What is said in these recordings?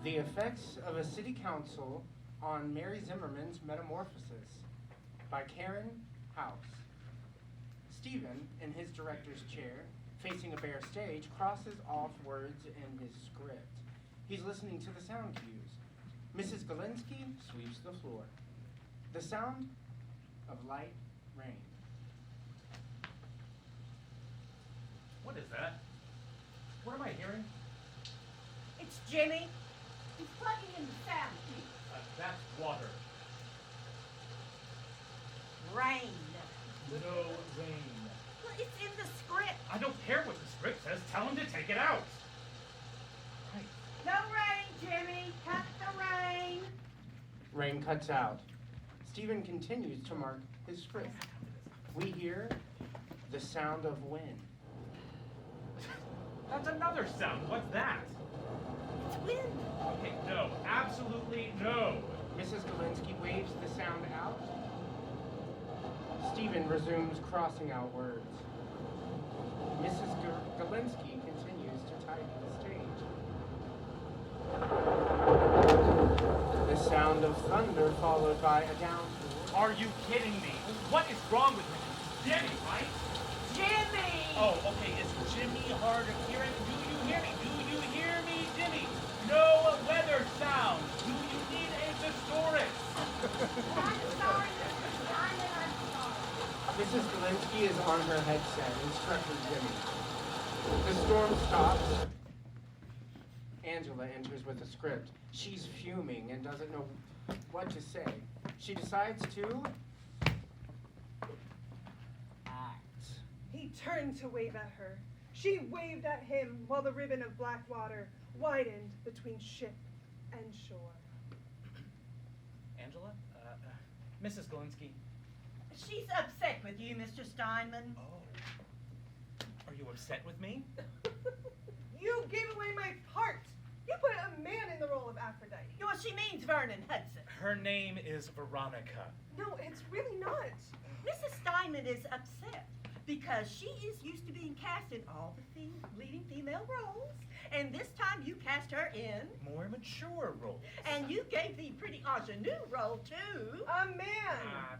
The Effects of a City Council on Mary Zimmerman's Metamorphoses by Karen House. Stephen, in his director's chair, facing a bare stage, crosses off words in his script. He's listening to the sound cues. Mrs. GILENSKI sweeps the floor. The sound of light rain. What is that? What am I hearing? It's Jimmy. He's plugging in the sound cue. That's water. Rain. No rain. Well, it's in the script. I don't care what the script says. Tell him to take it out. Right. No rain, Jimmy. Cut the rain. Rain cuts out. Stephen continues to mark his script. We hear the sound of wind. That's another sound. What's that? It's wind. Okay, no. Absolutely no. Mrs. GILENSKI waves the sound out. Stephen resumes crossing out words. Mrs. GILENSKI continues to tidy the stage. The sound of thunder followed by a downpour. Are you kidding me? What is wrong with me? Jimmy, right? Jimmy! Oh, okay. Is Jimmy hard of hearing? Do you hear me? Do you hear me, Jimmy? No weather sound. Do you need a thesaurus? I'm sorry, Mr. Simon, I'm sorry. Mrs. GILENSKI is on her headset, instructing Jimmy. The storm stops. Angela enters with a script. She's fuming and doesn't know what to say. She decides to act. He turned to wave at her. She waved at him while the ribbon of black water widened between ship and shore. Angela? Mrs. GILENSKI. She's upset with you, Mr. Steinman. Oh. Are you upset with me? You gave away my part. You put a man in the role of Aphrodite. Well, she means Vernon Hudson. Her name is Veronica. No, it's really not. Mrs. Steinman is upset because she is used to being cast in all the leading female roles, and this time you cast her in. More mature roles. And you gave the pretty ingenue role to A man.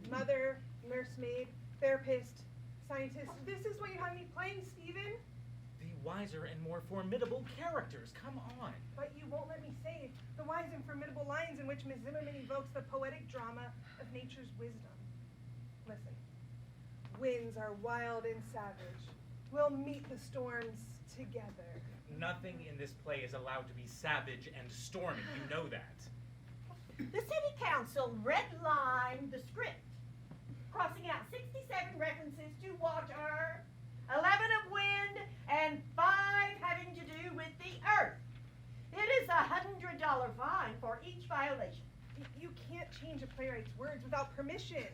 Mother, nursemaid, therapist, scientist. This is what you have me playing, Stephen. The wiser and more formidable characters. Come on. But you won't let me say the wise and formidable lines in which Miss Zimmerman evokes the poetic drama of nature's wisdom. Listen, winds are wild and savage. We'll meet the storms together. Nothing in this play is allowed to be savage and stormy. You know that. the city council redlined the script, crossing out 67 references to water, 11 of wind, and 5 having to do with the earth. It is a $100 fine for each violation. You can't change a playwright's words without permission.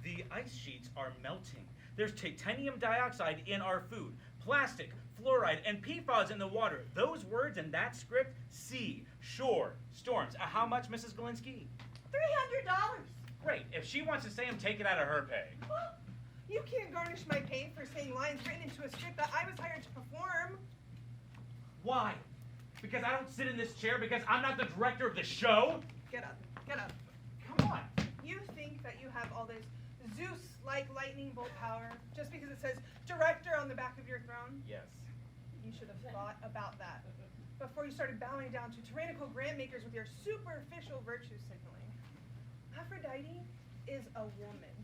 The ice sheets are melting. There's titanium dioxide in our food, plastic, fluoride, and PFAS in the water. Those words in that script, sea, shore, storms. How much, Mrs. GILENSKI? $300. Great. If she wants to say them, take it out of her pay. Well, you can't garnish my pay for saying lines written into a script that I was hired to perform. Why? Because I don't sit in this chair? Because I'm not the director of the show? Get up, get up. Come on. You think that you have all this Zeus-like lightning bolt power just because it says director on the back of your throne? Yes. You should have thought about that before you started bowing down to tyrannical grant makers with your superficial virtue signaling. Aphrodite is a woman,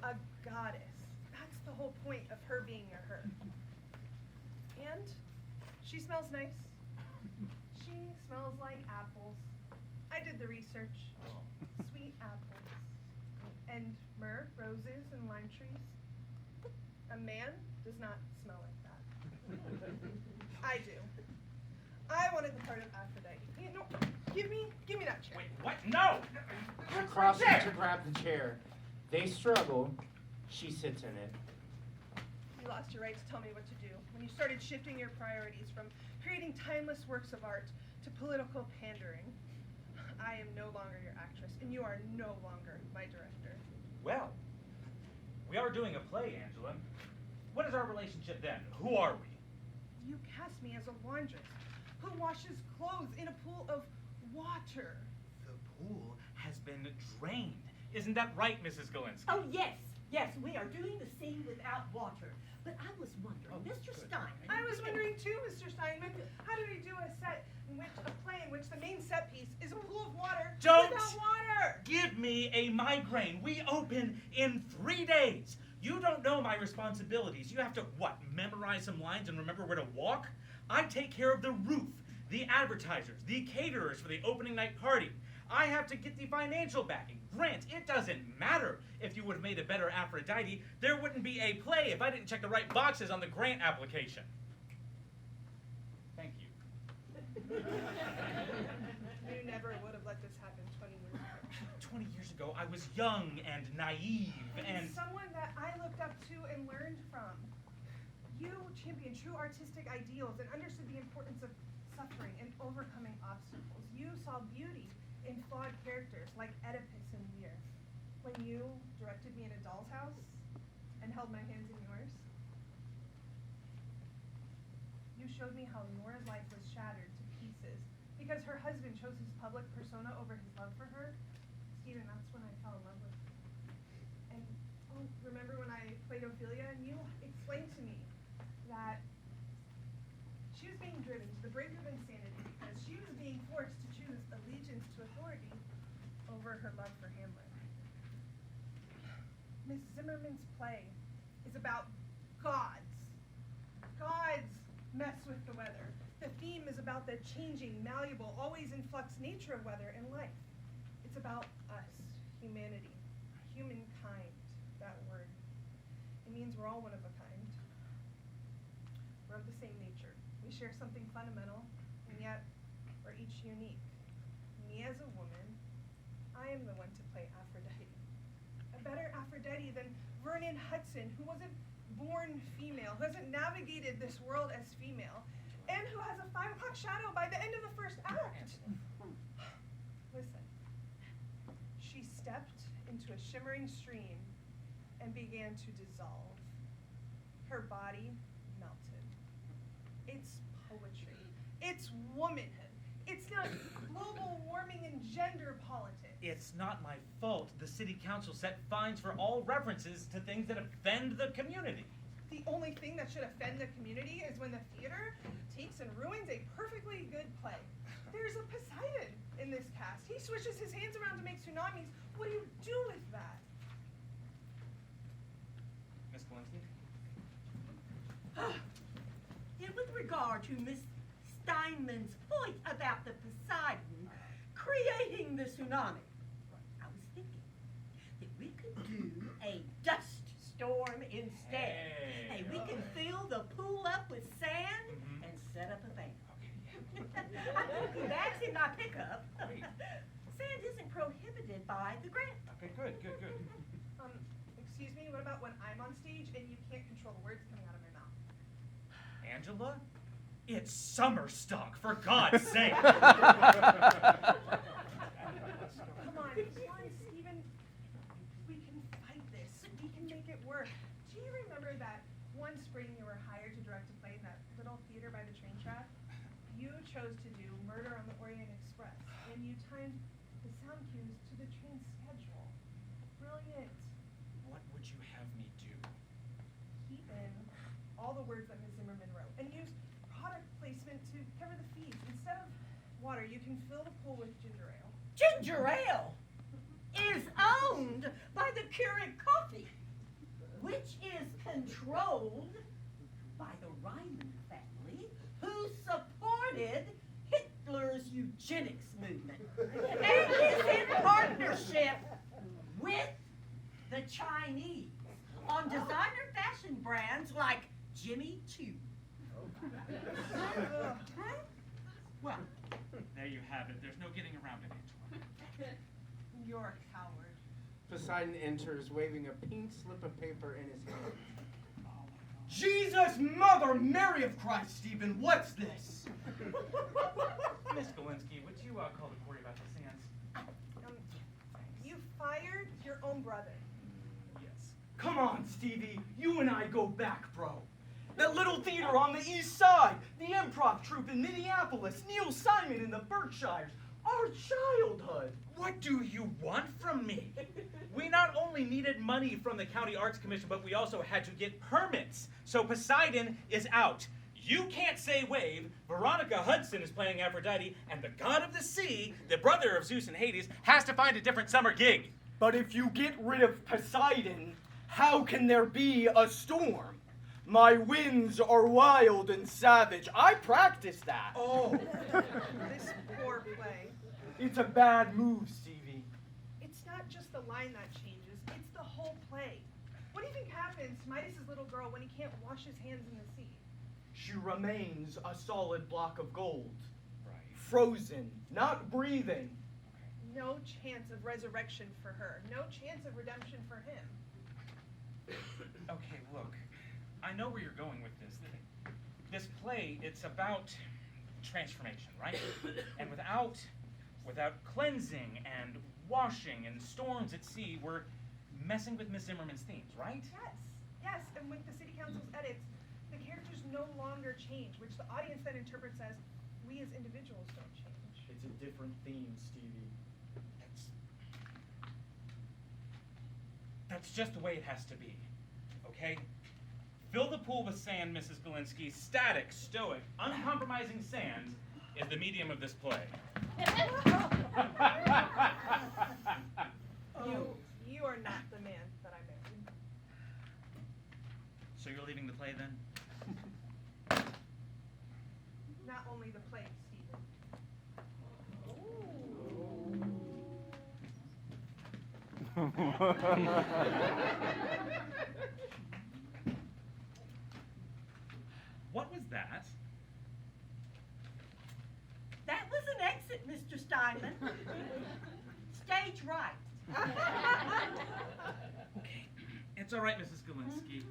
a goddess. That's the whole point of her being a her. And she smells nice. She smells like apples. I did the research. Sweet apples. And myrrh, roses, and lime trees. A man does not smell like that. I do. I wanted the part of Aphrodite. No, give me that chair. Wait, what? No! She crosses to grab the chair. They struggle. She sits in it. You lost your right to tell me what to do when you started shifting your priorities from creating timeless works of art to political pandering. I am no longer your actress, and you are no longer my director. Well, we are doing a play, Angela. What is our relationship then? Who are we? You cast me as a laundress who washes clothes in a pool of water. The pool has been drained. Isn't that right, Mrs. GILENSKI? Oh, yes, yes, we are doing the scene without water. But I was wondering, Mr. good. Steinman. I was wondering too, Mr. Steinman, how do we do a play in which the main set piece is a pool of water Don't without water? give me a migraine. We open in 3 days. You don't know my responsibilities. You have to, memorize some lines and remember where to walk? I take care of the roof, the advertisers, the caterers for the opening night party. I have to get the financial backing. Grant, it doesn't matter if you would have made a better Aphrodite. There wouldn't be a play if I didn't check the right boxes on the grant application. Thank you. You never would have let this happen 20 years ago. 20 years ago, I was young and naive and... Someone that I looked up to and learned from. You championed true artistic ideals and understood the importance of suffering and overcoming obstacles. You saw beauty in flawed characters like Oedipus and Lear. When you directed me in a doll's house and held my hands in yours, you showed me how Nora's life was shattered to pieces because her husband chose his public persona over his love for her. Stephen, that's when I fell in love with her. And remember when I played Ophelia and you explained to me that she was being driven to the brink of insanity because she was being forced to choose allegiance to authority over her love for Hamlet. Miss Zimmerman's play is about gods. Gods mess with the weather. The theme is about the changing, malleable, always in flux nature of weather and life. It's about us, humanity, humankind, that word. It means we're all one of a kind. We're of the same nature. We share something fundamental, and yet we're each unique. Me as a woman, I am the one to play Aphrodite. A better Aphrodite than Vernon Hudson, who wasn't born female, who hasn't navigated this world as female, and who has a 5 o'clock shadow by the end of the first act. Listen. She stepped into a shimmering stream and began to dissolve. Her body melted. It's poetry. It's womanhood. It's not global warming and gender politics. It's not my fault the city council set fines for all references to things that offend the community. The only thing that should offend the community is when the theater takes and ruins a perfectly good play. There's a Poseidon in this cast. He swishes his hands around to make tsunamis. What do you do with that? Miss GILENSKI? With regard to Miss Steinman's point about the Poseidon creating the tsunami, I was thinking that we could do a dust storm instead. Hey, we can fill the pool up with sand and set up a fan. I put the bags in my pickup. Sand isn't prohibited by the grant. Okay, good. Excuse me, what about when I'm on stage and you can't control the words coming out of my mouth? Angela? It's summer stock, for God's sake! Come on, Stephen. We can fight this. We can make it work. Do you remember that one spring you were hired to direct a play in that little theater by the train track? You chose to do Murder on the Orient Express, and you timed the sound cues to the train schedule. Brilliant. What would you have me do? Keep in all the words that Ms. Zimmerman wrote, and use product placement to cover the fees. Instead of water, you can fill the pool with ginger ale. Ginger ale is owned by the Keurig Coffee, which is controlled by the Ryman family, who supported Hitler's eugenics movement and is in partnership with the Chinese on designer fashion brands like Jimmy Choo. Right? Well, There you have it. There's no getting around it, Angela. you're a coward. Poseidon enters, waving a pink slip of paper in his hand. Jesus, Mother Mary of Christ, Stephen, what's this? Miss GILENSKI, would you call the quarry about the sands? You fired your own brother. Yes. Come on, Stevie, you and I go back, bro. That little theater on the east side, the improv troupe in Minneapolis, Neil Simon in the Berkshires, our childhood. What do you want from me? We not only needed money from the County Arts Commission, but we also had to get permits. So Poseidon is out. You can't say wave. Veronica Hudson is playing Aphrodite, and the god of the sea, the brother of Zeus and Hades, has to find a different summer gig. But if you get rid of Poseidon, how can there be a storm? My winds are wild and savage. I practiced that. Oh, this poor play. It's a bad move, Stevie. It's not just the line that changes, it's the whole play. What do you think happens to Midas's little girl when he can't wash his hands in the sea? She remains a solid block of gold. Right. Frozen, not breathing. No chance of resurrection for her. No chance of redemption for him. Okay, look. I know where you're going with this. This play, it's about transformation, right? And without cleansing and washing and storms at sea, we're messing with Miss Zimmerman's themes, right? Yes, and with the city council's edits, the characters no longer change, which the audience then interprets as we as individuals don't change. It's a different theme, Stevie. That's just the way it has to be, okay? Fill the pool with sand, Mrs. GILENSKI. Static, stoic, uncompromising sand is the medium of this play. You are not the man that I married. So you're leaving the play then? Not only the play, Stephen. What was that? That was an exit, Mr. Steinman. Stage right. Okay. It's all right, Mrs. GILENSKI.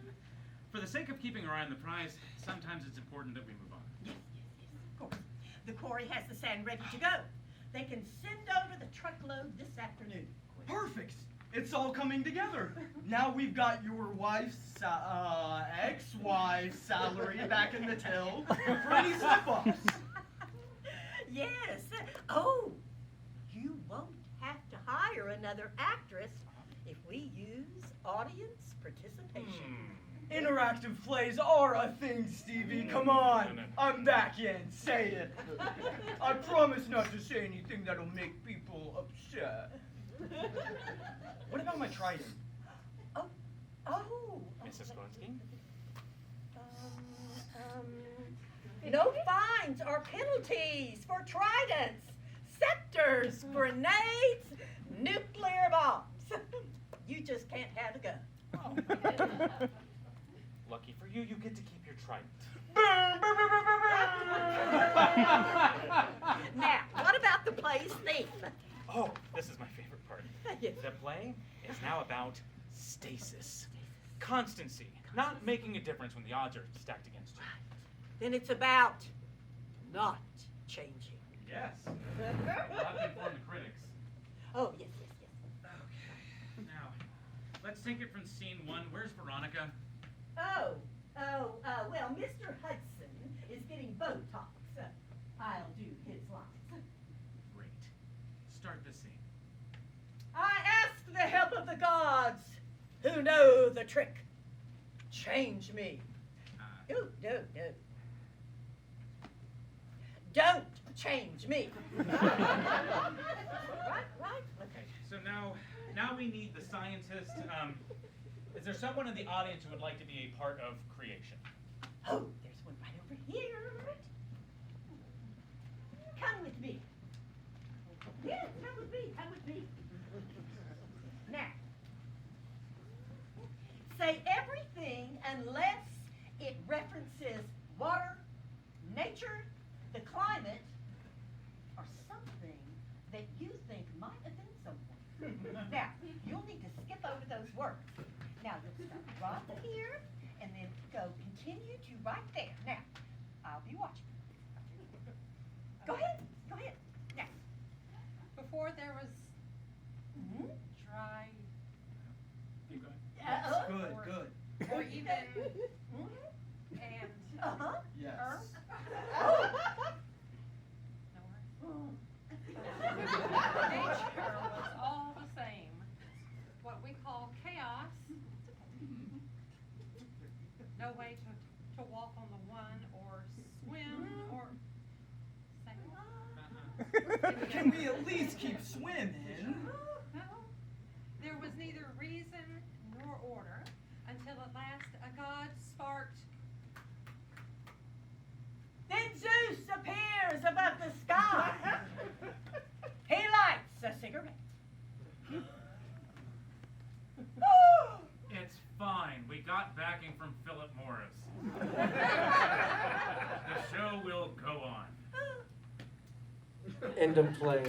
For the sake of keeping our eye on the prize, sometimes it's important that we move on. Yes, of course. The quarry has the sand ready to go. They can send over the truckload this afternoon. Perfect. It's all coming together. Now we've got your wife's, ex-wife's salary back in the till for any slip-ups. Yes. Oh, you won't have to hire another actress if we use audience participation. Interactive plays are a thing, Stevie. Come on. No. I'm back in. Say it. I promise not to say anything that'll make people upset. What about my trident? Oh. Mrs. GILENSKI? No fines or penalties for tridents, scepters, grenades, nuclear bombs. You just can't have a gun. Lucky for you, you get to keep your trident. Now, what about the play's theme? Oh, this is my favorite part. Yes. The play is now about stasis. Constancy. Not making a difference when the odds are stacked against you. Then it's about not changing. Yes. We'll have to inform the critics. Oh, yes. Okay. Now, let's take it from scene 1. Where's Veronica? Well, Mr. Hudson is getting Botox. I'll do his lines. Great. Start the scene. I ask the help of the gods who know the trick. Change me. No. Don't change me. Right. Okay, so now we need the scientist. Is there someone in the audience who would like to be a part of creation? Oh, there's one right over here. Come with me. Yes, come with me. Now, say everything unless it references water, nature, the climate, or something that you think might offend someone. Now, you'll need to skip over those words. Now, you'll start right here, and then go continue to right there. Now, I'll be watching. Go ahead. Now. Before there was Mhm. dry Keep going. Good. or even Mhm. and Uh-huh. Yes. Oh. Nature was all the same. What we call chaos. No way to walk on the one or swim or sail. Can we at least keep swimming? No, there was neither reason nor order until at last a god sparked. Then Zeus appears above the sky. He lights a cigarette. It's fine. We got backing from Philip Morris. The show will go on. End of play.